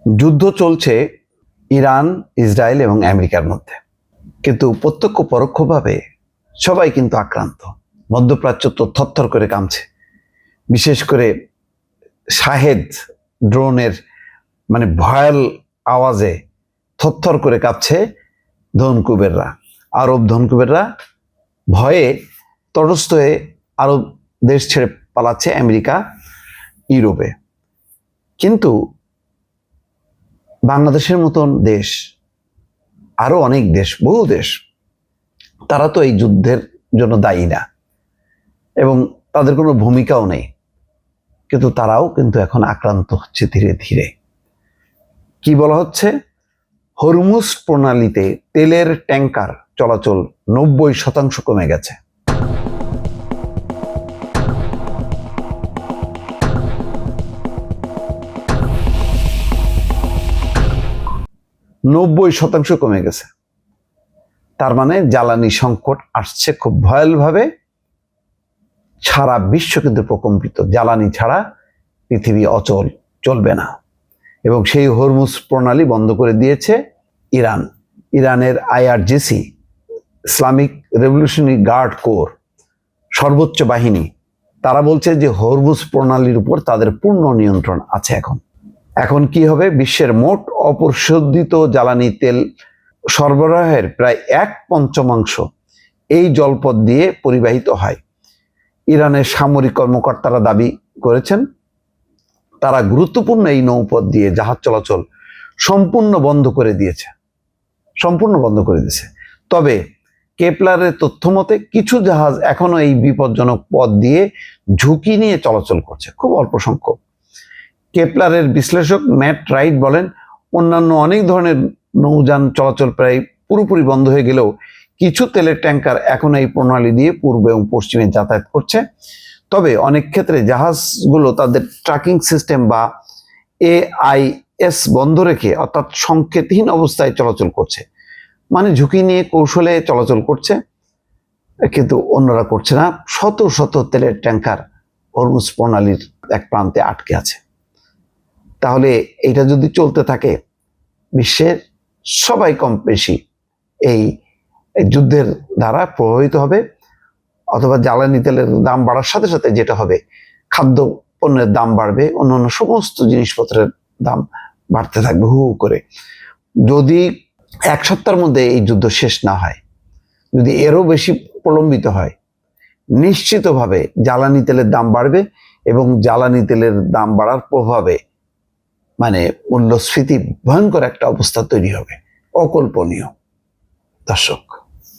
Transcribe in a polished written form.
যুদ্ধ চলছে Iran, Israel এবং আমেরিকার মধ্যে, কিন্তু প্রত্যক্ষ পরোক্ষভাবে সবাই কিন্তু আক্রান্ত। মধ্যপ্রাচ্য তো থরথর করে কাঁপছে, বিশেষ করে শাহেদ ড্রোনের ভয়াল আওয়াজে থরথর করে কাঁপছে ধনকুবেররা। আরব ধনকুবেররা ভয়ে তটস্থ হয়ে আরব দেশ ছেড়ে পালাচ্ছে আমেরিকা, ইউরোপে। কিন্তু বাংলাদেশের মতন দেশ, আরো অনেক দেশ, বহু দেশ, তারা তো এই যুদ্ধের জন্য দায়ী না এবং তাদের কোনো ভূমিকাও নেই, কিন্তু তারাও কিন্তু এখন আক্রান্ত হচ্ছে ধীরে ধীরে। কি বলা হচ্ছে? হরমুজ প্রণালীতে তেলের ট্যাঙ্কার চলাচল 90% কমে গেছে। কমে গেছে। তার মানে জ্বালানি সংকট আসছে খুব ভয়ালভাবে। সারা বিশ্ব কিন্তু প্রকম্পিত। জ্বালানি ছাড়া পৃথিবী অচল, চলবে না। এবং সেই হরমুজ প্রণালী বন্ধ করে দিয়েছে ইরান। ইরানের IRGC, Islamic revolutionary guard corps, সর্বোচ্চ বাহিনী, তারা বলছে যে হরমুজ প্রণালীর উপর তাদের পূর্ণ নিয়ন্ত্রণ আছে। এখন কি হবে? বিশ্বের মোট অপরিশোধিত জ্বালানি তেল সরবরাহের প্রায় 1/5 এই জলপথ দিয়ে পরিবাহিত হয়। ইরানের সামরিক কর্মকর্তারা দাবি করেছেন তারা গুরুত্বপূর্ণ এই নৌপথ দিয়ে জাহাজ চলাচল সম্পূর্ণ বন্ধ করে দিয়েছে। তবে কেপলারের তথ্য মতে কিছু জাহাজ এখনো এই বিপজ্জনক পথ দিয়ে ঝুঁকি নিয়ে চলাচল করছে, খুব অল্প সংখ্যক। কেপলারের বিশ্লেষক ম্যাট রাইট বলেন, অন্যান্য অনেক ধরনের নৌযান চলাচল প্রায় পুরোপুরি বন্ধ হয়ে গেলেও কিছু তেলের ট্যাঙ্কার এখন এই প্রণালী দিয়ে পূর্ব এবং পশ্চিমে যাতায়াত করছে। তবে অনেক ক্ষেত্রে জাহাজগুলো তাদের ট্র্যাকিং সিস্টেম বা AIS বন্ধ রেখে, অর্থাৎ সংকেতহীন অবস্থায় চলাচল করছে, ঝুঁকি নিয়ে কৌশলে চলাচল করছে, কিন্তু অন্যরা করছে না। শত শত তেলের ট্যাঙ্কার হরমুজ প্রণালীর এক প্রান্তে আটকে আছে। তাহলে এটা যদি চলতে থাকে, বিশ্বের সবাই কম বেশি এই যুদ্ধের দ্বারা প্রভাবিত হবে, অথবা জ্বালানি তেলের দাম বাড়ার সাথে সাথে যেটা হবে, খাদ্য পণ্যের দাম বাড়বে, অন্যান্য সমস্ত জিনিসপত্রের দাম বাড়তে থাকবে হু হু করে। যদি 1 সপ্তাহের মধ্যে এই যুদ্ধ শেষ না হয়, যদি এরও বেশি প্রলম্বিত হয়, নিশ্চিতভাবে জ্বালানি তেলের দাম বাড়বে এবং জ্বালানি তেলের দাম বাড়ার প্রভাবে মূল্যস্ফীতি ভয়ঙ্কর একটা অবস্থা তৈরি হবে, অকল্পনীয়। দর্শক।